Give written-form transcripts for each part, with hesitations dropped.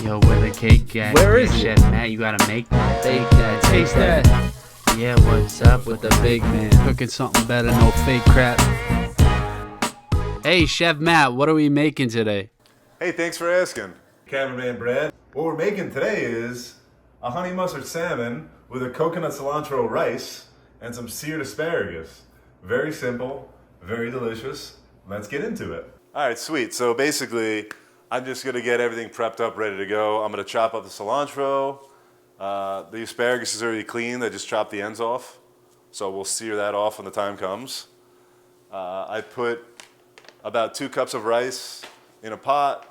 Yo, where the cake at? Where is it? Chef Matt, you gotta make that. Take that, take that. Yeah, what's up With the big man. Cooking something better, no fake crap. Hey, Chef Matt, what are we making today? Hey, thanks for asking. Cameraman Brad. What we're making today is a honey mustard salmon with a coconut cilantro rice and some seared asparagus. Very simple, very delicious. Let's get into it. All right, sweet. So basically, I'm just gonna get everything prepped up, ready to go. I'm gonna chop up the cilantro. The asparagus is already cleaned. I just chopped the ends off. So we'll sear that off when the time comes. I put about 2 cups of rice in a pot.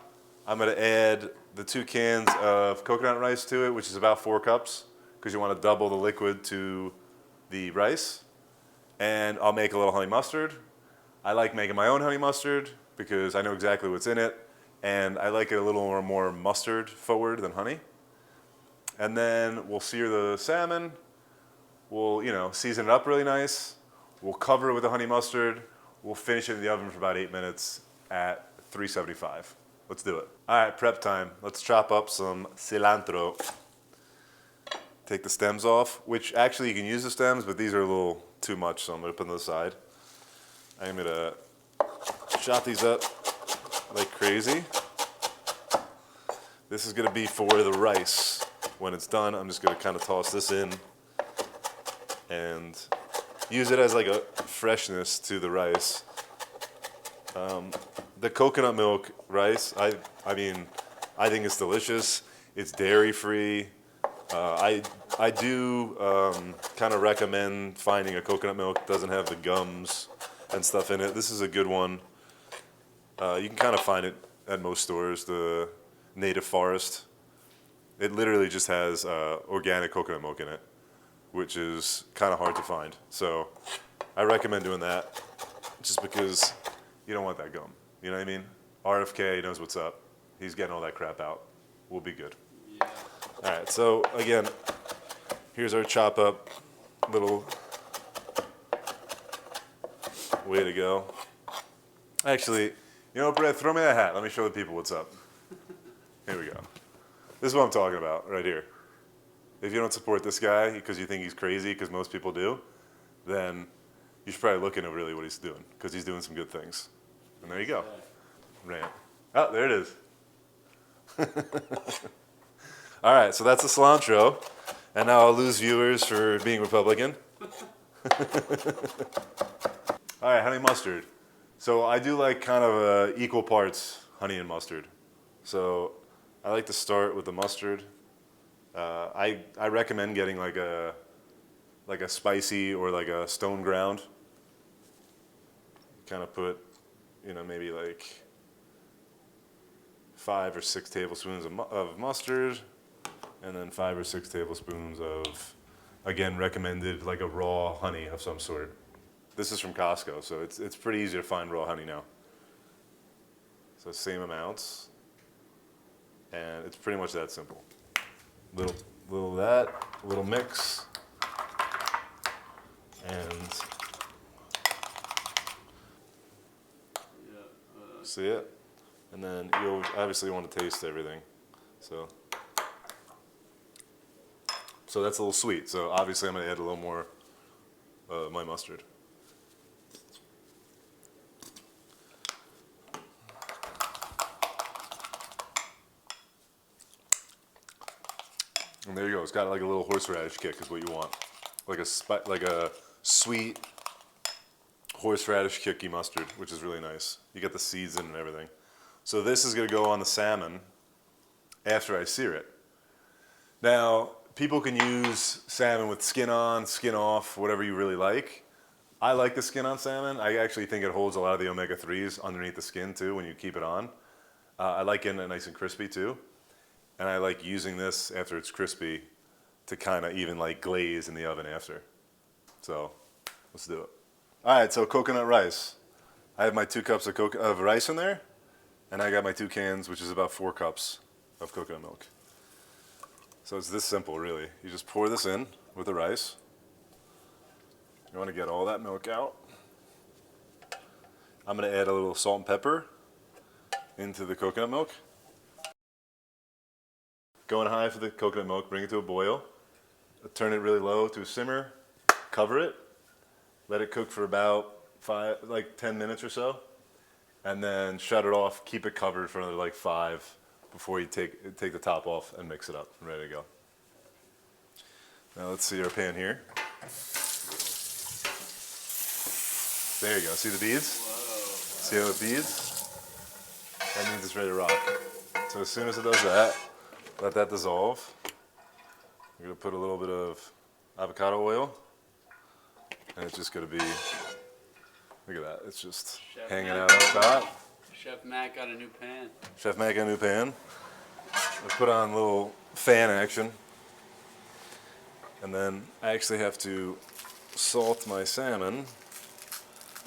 I'm gonna add the 2 cans of coconut rice to it, which is about 4 cups, because you wanna double the liquid to the rice. And I'll make a little honey mustard. I like making my own honey mustard because I know exactly what's in it, and I like it a little more mustard forward than honey. And then we'll sear the salmon. We'll, season it up really nice. We'll cover it with the honey mustard. We'll finish it in the oven for about 8 minutes at 375. Let's do it. All right, prep time. Let's chop up some cilantro. Take the stems off, which actually you can use the stems, but these are a little too much, so I'm gonna put them aside. I'm gonna chop these up like crazy. This is gonna be for the rice. When it's done, I'm just gonna kind of toss this in and use it as like a freshness to the rice. The coconut milk rice, I think it's delicious. It's dairy free. I do kind of recommend finding a coconut milk that doesn't have the gums and stuff in it. This is a good one. You can kind of find it at most stores, the Native Forest. It literally just has organic coconut milk in it, which is kind of hard to find. So I recommend doing that just because you don't want that gum. You know what I mean? RFK knows what's up. He's getting all that crap out. We'll be good. Yeah. All right, so again, here's our chop up little way to go. Actually, Brad, throw me that hat. Let me show the people what's up. Here we go. This is what I'm talking about right here. If you don't support this guy because you think he's crazy, because most people do, then you should probably look into really what he's doing, because he's doing some good things. And there you go. Rant. Oh, there it is. All right, so that's the cilantro. And now I'll lose viewers for being Republican. All right, honey mustard. So I do like kind of equal parts honey and mustard. So I like to start with the mustard. I recommend getting like a spicy or like a stone ground. Kind of put, maybe like 5 or 6 tablespoons of mustard, and then 5 or 6 tablespoons of, again, recommended like a raw honey of some sort. This is from Costco, so it's pretty easy to find raw honey now. So same amounts, and it's pretty much that simple. Little of that, a little mix, and see it? And then you'll obviously want to taste everything. So that's a little sweet. So obviously I'm going to add a little more my mustard. And there you go. It's got like a little horseradish kick is what you want. Like a sweet horseradish kicky mustard, which is really nice. You get the seeds in and everything. So this is going to go on the salmon after I sear it. Now, people can use salmon with skin on, skin off, whatever you really like. I like the skin on salmon. I actually think it holds a lot of the omega-3s underneath the skin too when you keep it on. I like getting it nice and crispy too. And I like using this after it's crispy to kind of even like glaze in the oven after. So let's do it. All right, so coconut rice. I have my 2 cups of rice in there, and I got my 2 cans, which is about 4 cups of coconut milk. So it's this simple, really. You just pour this in with the rice. You want to get all that milk out. I'm going to add a little salt and pepper into the coconut milk. Going high for the coconut milk, bring it to a boil. Turn it really low to a simmer. Cover it. Let it cook for about 10 minutes or so. And then shut it off. Keep it covered for another like 5 before you take the top off and mix it up. Ready to go. Now let's see our pan here. There you go. See the beads? Whoa. See how it beads? That means it's ready to rock. So as soon as it does that, let that dissolve. You're gonna put a little bit of avocado oil, and it's just gonna be, look at that, it's just Chef hanging Matt. out on top. Chef Matt got a new pan. Chef Matt got a new pan. Let's put on a little fan action. And then I actually have to salt my salmon,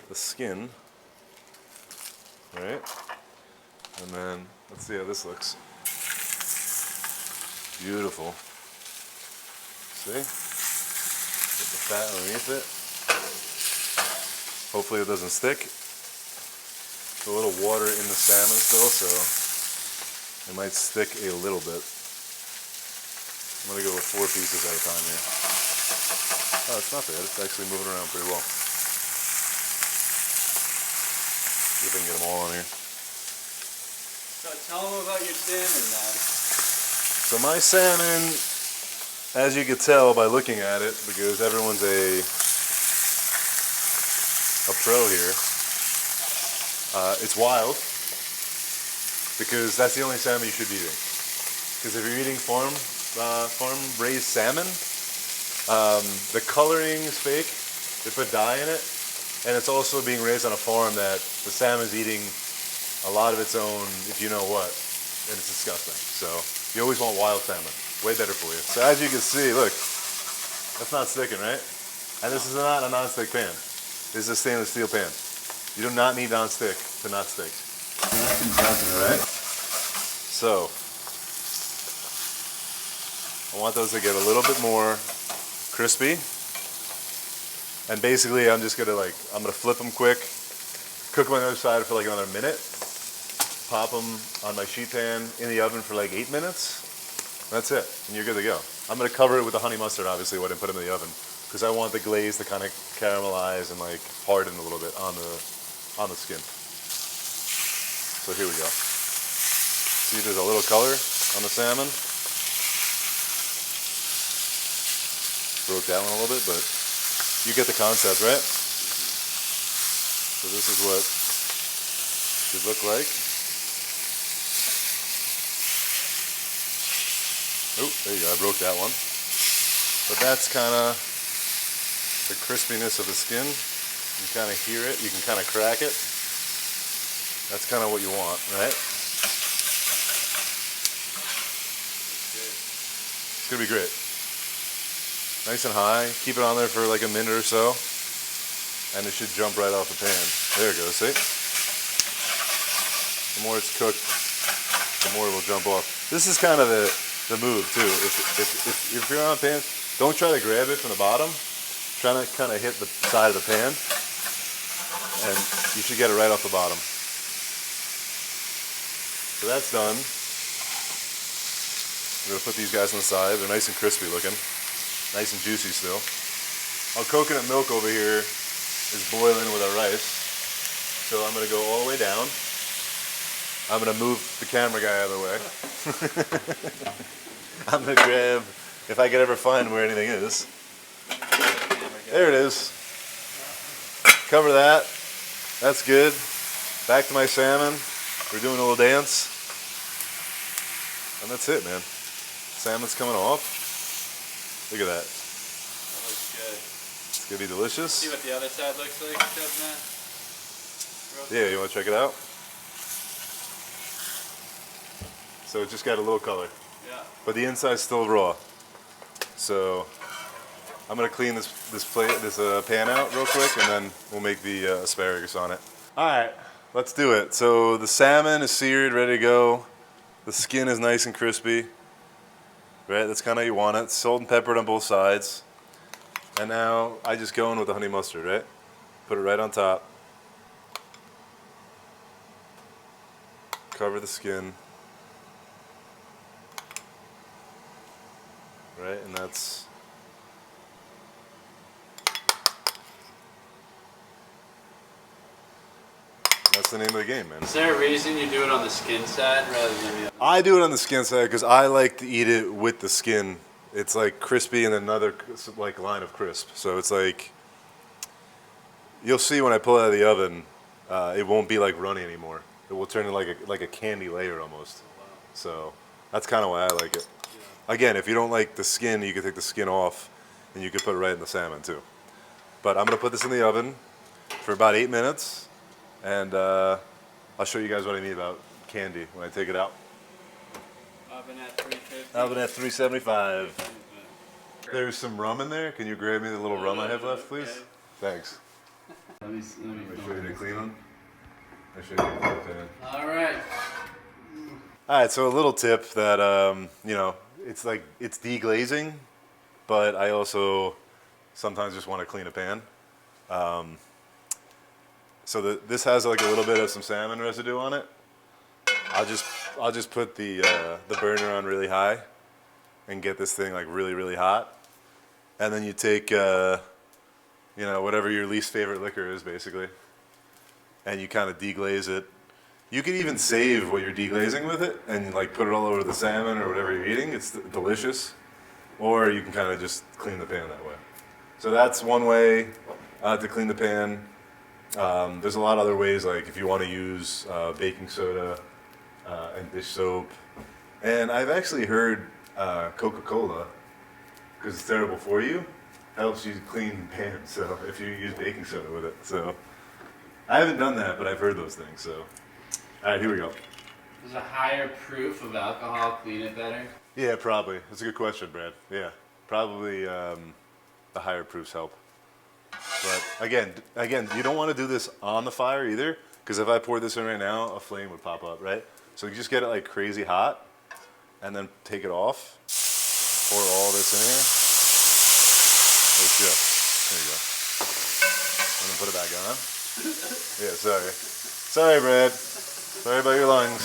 the skin, right? And then let's see how this looks. Beautiful. See? Get the fat underneath it. Hopefully it doesn't stick. There's a little water in the salmon still, so it might stick a little bit. I'm gonna go with 4 pieces at a time here. Oh, it's not bad. It's actually moving around pretty well. See if I can get them all on here. So tell them about your salmon, man. So my salmon, as you could tell by looking at it, because everyone's a pro here, it's wild, because that's the only salmon you should be eating. Because if you're eating farm-raised salmon, the coloring is fake. They put dye in it, and it's also being raised on a farm that the salmon's eating a lot of its own, if you know what, and it's disgusting. So you always want wild salmon. Way better for you. So as you can see, look, that's not sticking, right? And this is not a non-stick pan. This is a stainless steel pan. You do not need non-stick to not stick. Alright? So, I want those to get a little bit more crispy. And basically I'm just gonna I'm gonna flip them quick, cook them on the other side for like another minute, pop them on my sheet pan in the oven for like 8 minutes. That's it, and you're good to go. I'm gonna cover it with the honey mustard, obviously, when I put them in the oven, because I want the glaze to kind of caramelize and like harden a little bit on the skin. So here we go. See, there's a little color on the salmon. Broke that one a little bit, but you get the concept, right? So this is what it should look like. Oh, there you go, I broke that one. But that's kind of the crispiness of the skin. You kind of hear it, you can kind of crack it. That's kind of what you want, right? It's gonna be great. Nice and high, keep it on there for like a minute or so, and it should jump right off the pan. There it goes, see? The more it's cooked, the more it will jump off. This is kind of the move too. If you're on a pan, don't try to grab it from the bottom. Try to kind of hit the side of the pan, and you should get it right off the bottom. So that's done. I'm gonna put these guys on the side. They're nice and crispy looking, nice and juicy still. Our coconut milk over here is boiling with our rice, so I'm gonna go all the way down. I'm gonna move the camera guy out of the way. I'm gonna grab, if I could ever find where anything is. There it is. Cover that. That's good. Back to my salmon. We're doing a little dance. And that's it, man. Salmon's coming off. Look at that. That looks good. It's gonna be delicious. See what the other side looks like, Chef Matt? Yeah, you wanna check it out? So it just got a little color. Yeah. But the inside's still raw. So I'm gonna clean this pan out real quick, and then we'll make the asparagus on it. All right, let's do it. So the salmon is seared, ready to go. The skin is nice and crispy. Right, that's kind of how you want it. Salt and peppered on both sides. And now I just go in with the honey mustard, right? Put it right on top. Cover the skin. right? And that's the name of the game, man. Is there a reason you do it on the skin side rather than the other? I do it on the skin side because I like to eat it with the skin. It's like crispy and another like line of crisp. So it's like, you'll see when I pull it out of the oven, it won't be like runny anymore. It will turn into like a candy layer almost. So that's kind of why I like it. Again, if you don't like the skin, you can take the skin off and you can put it right in the salmon too. But I'm gonna put this in the oven for about 8 minutes. And I'll show you guys what I mean about candy when I take it out. Oven at 350. Oven at 375. There's some rum in there. Can you grab me the little rum I have left, please? Okay. Thanks. Let me I show you the clean one. I show you the clean pan. All right. All right. So a little tip that you know, it's like it's deglazing, but I also sometimes just want to clean a pan. So this has like a little bit of some salmon residue on it. I'll just put the burner on really high and get this thing like really hot. And then you take you know, whatever your least favorite liquor is basically, and you kind of deglaze it. You can even save what you're deglazing with it and like put it all over the salmon or whatever you're eating. It's delicious. Or you can kind of just clean the pan that way. So that's one way to clean the pan. There's a lot of other ways, like if you want to use baking soda and dish soap. And I've actually heard Coca-Cola, because it's terrible for you, helps you clean pans. So if you use baking soda with it. So I haven't done that, but I've heard those things. So all right, here we go. Does a higher proof of alcohol clean it better? Yeah, probably. That's a good question, Brad. Yeah, probably the higher proofs help. But again, you don't want to do this on the fire either, because if I poured this in right now, a flame would pop up, right? So you just get it like crazy hot, and then take it off. Pour all this in here. Oh shit! There you go. And then put it back on. Yeah, sorry, Brad. Sorry about your lungs.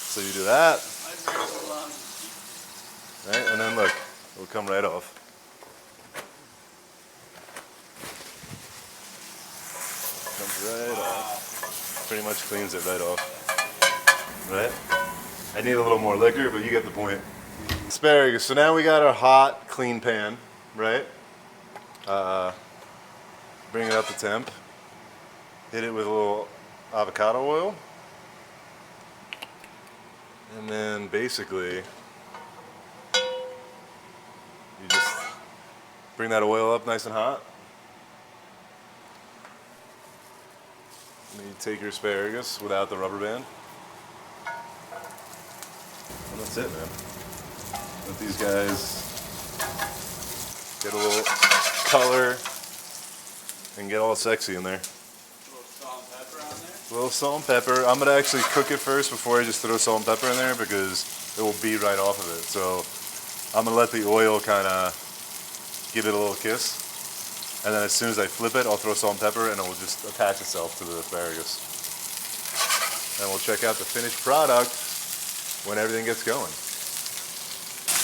So you do that, right? And then look, it'll come right off. Right off. Pretty much cleans it right off. Right? I need a little more liquor, but you get the point. Asparagus. So now we got our hot, clean pan, right? Bring it up to temp. Hit it with a little avocado oil. And then basically, you just bring that oil up nice and hot. And then you take your asparagus without the rubber band. And that's it, man. Let these guys get a little color and get all sexy in there. A little salt and pepper. I'm gonna actually cook it first before I just throw salt and pepper in there, because it will bead right off of it. So I'm gonna let the oil kind of give it a little kiss. And then as soon as I flip it, I'll throw salt and pepper and it will just attach itself to the asparagus. And we'll check out the finished product when everything gets going.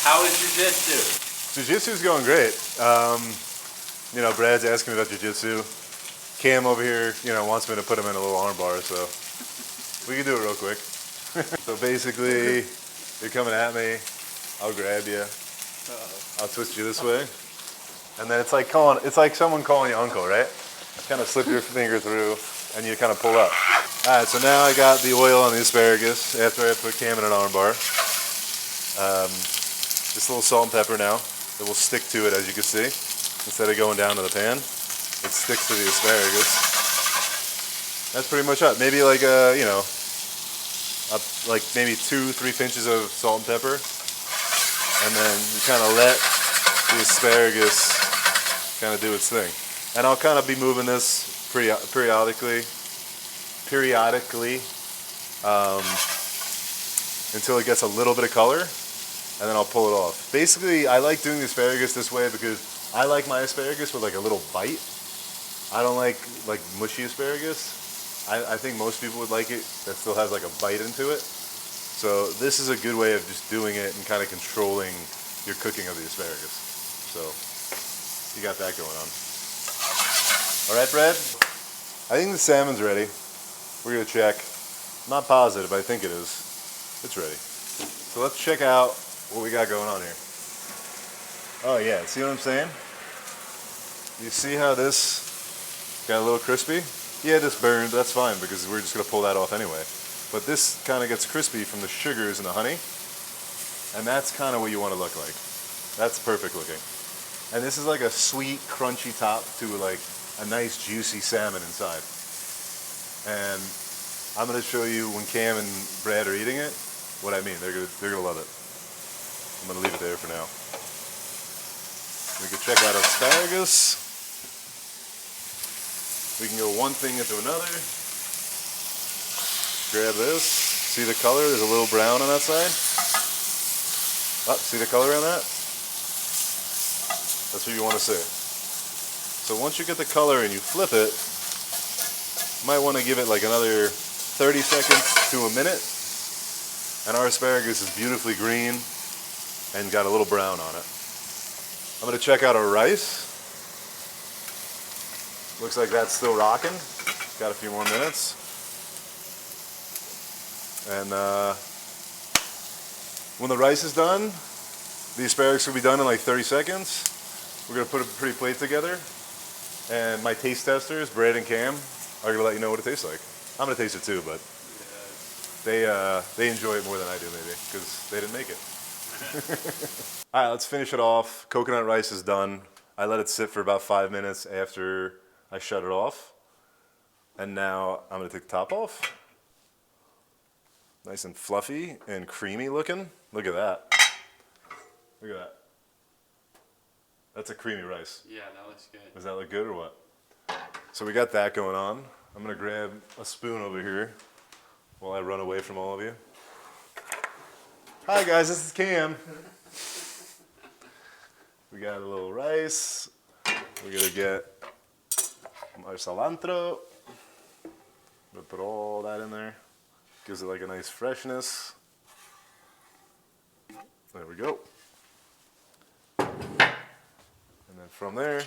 How is jiu-jitsu? Jiu-jitsu's going great. You know, Brad's asking me about jiu-jitsu. Cam over here, you know, wants me to put him in a little arm bar, so we can do it real quick. So basically, you're coming at me, I'll grab you, I'll twist you this way, and then it's like someone calling you uncle, right? Kind of slip your finger through, and you kind of pull up. All right, so now I got the oil on the asparagus after I put Cam in an arm bar. Just a little salt and pepper now. It will stick to it, as you can see, instead of going down to the pan. It sticks to the asparagus. That's pretty much it. Maybe like you know, like maybe 2-3 pinches of salt and pepper, and then you kind of let the asparagus kind of do its thing. And I'll kind of be moving this periodically, until it gets a little bit of color, and then I'll pull it off. Basically, I like doing the asparagus this way because I like my asparagus with like a little bite. I don't like mushy asparagus. I think most people would like it that still has like a bite into it. So this is a good way of just doing it and kind of controlling your cooking of the asparagus. So you got that going on. All right, Brad? I think the salmon's ready. We're gonna check. I'm not positive, but I think it is. It's ready. So let's check out what we got going on here. Oh yeah, see what I'm saying? You see how this got a little crispy? Yeah, this burned, that's fine because we're just gonna pull that off anyway. But this kind of gets crispy from the sugars and the honey. And that's kind of what you want to look like. That's perfect looking. And this is like a sweet, crunchy top to like a nice, juicy salmon inside. And I'm gonna show you when Cam and Brad are eating it, what I mean. They're gonna love it. I'm gonna leave it there for now. We can check out asparagus. We can go one thing into another. Grab this. See the color? There's a little brown on that side. Oh, see the color on that? That's what you want to see. So once you get the color and you flip it, you might want to give it like another 30 seconds to a minute. And our asparagus is beautifully green and got a little brown on it. I'm going to check out our rice. Looks like that's still rocking. Got a few more minutes. And when the rice is done, the asparagus will be done in like 30 seconds. We're going to put a pretty plate together. And my taste testers, Brad and Cam, are going to let you know what it tastes like. I'm going to taste it too, but they enjoy it more than I do maybe because they didn't make it. All right, let's finish it off. Coconut rice is done. I let it sit for about 5 minutes after I shut it off. And now I'm going to take the top off. Nice and fluffy and creamy looking. Look at that. Look at that. That's a creamy rice. Yeah, that looks good. Does that look good or what? So we got that going on. I'm going to grab a spoon over here while I run away from all of you. Hi guys, this is Cam. We got a little rice. We're going to get our cilantro. I'm going to put all that in there. Gives it like a nice freshness. There we go. And then from there,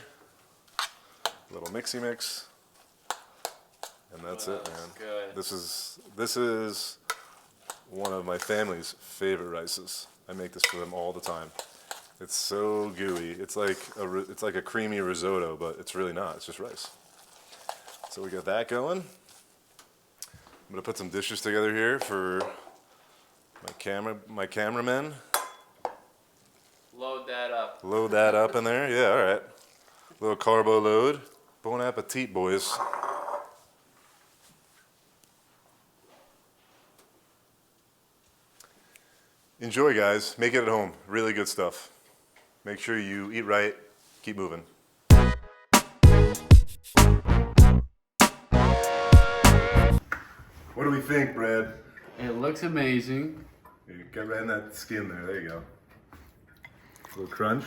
a little mixy mix. And that's it, man. Good. This is one of my family's favorite rices. I make this for them all the time. It's so gooey. It's like a creamy risotto, but it's really not. It's just rice. So we got that going. I'm gonna put some dishes together here for my cameramen. Load that up. Load that up in there. Yeah, all right. Little carbo load. Bon appetit, boys. Enjoy, guys. Make it at home. Really good stuff. Make sure you eat right. Keep moving. What do we think, Brad? It looks amazing. You get right in that skin there. There you go. A little crunch.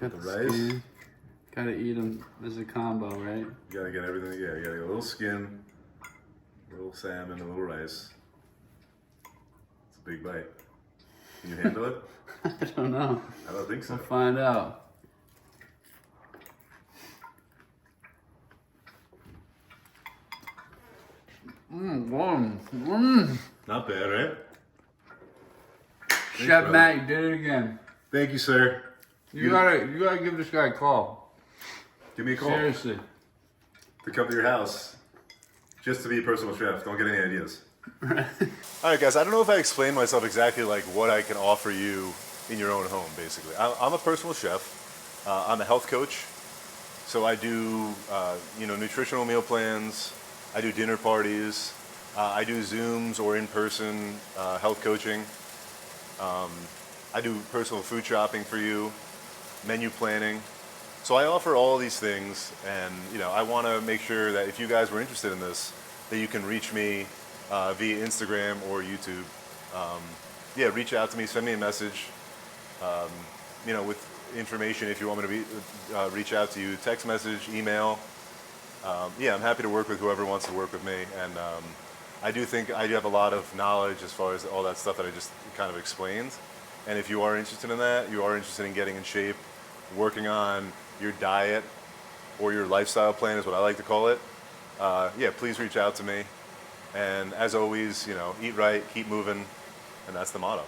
Got the rice. Gotta eat them as a combo, right? You gotta get everything. Yeah, you gotta get a little skin, a little salmon, a little rice. It's a big bite. Can you handle it? I don't know. I don't think so. We'll find out. Warm. Not bad, right? Chef brother. Matt, you did it again. Thank you, sir. You gotta give this guy a call. Give me a call. Seriously. To come to your house just to be a personal chef. Don't get any ideas. All right, guys. I don't know if I explained myself exactly like what I can offer you in your own home. Basically, I'm a personal chef. I'm a health coach, so I do nutritional meal plans. I do dinner parties. I do Zooms or in-person health coaching. I do personal food shopping for you, menu planning. So I offer all these things, and I want to make sure that if you guys were interested in this, that you can reach me via Instagram or YouTube. Reach out to me, send me a message. With information if you want me to reach out to you, text message, email. I'm happy to work with whoever wants to work with me, and I do think I do have a lot of knowledge as far as all that stuff that I just kind of explained. And if you are interested in that, you are interested in getting in shape, working on your diet or your lifestyle plan is what I like to call it. Yeah, please reach out to me. And as always, you know, eat right, keep moving, and that's the motto.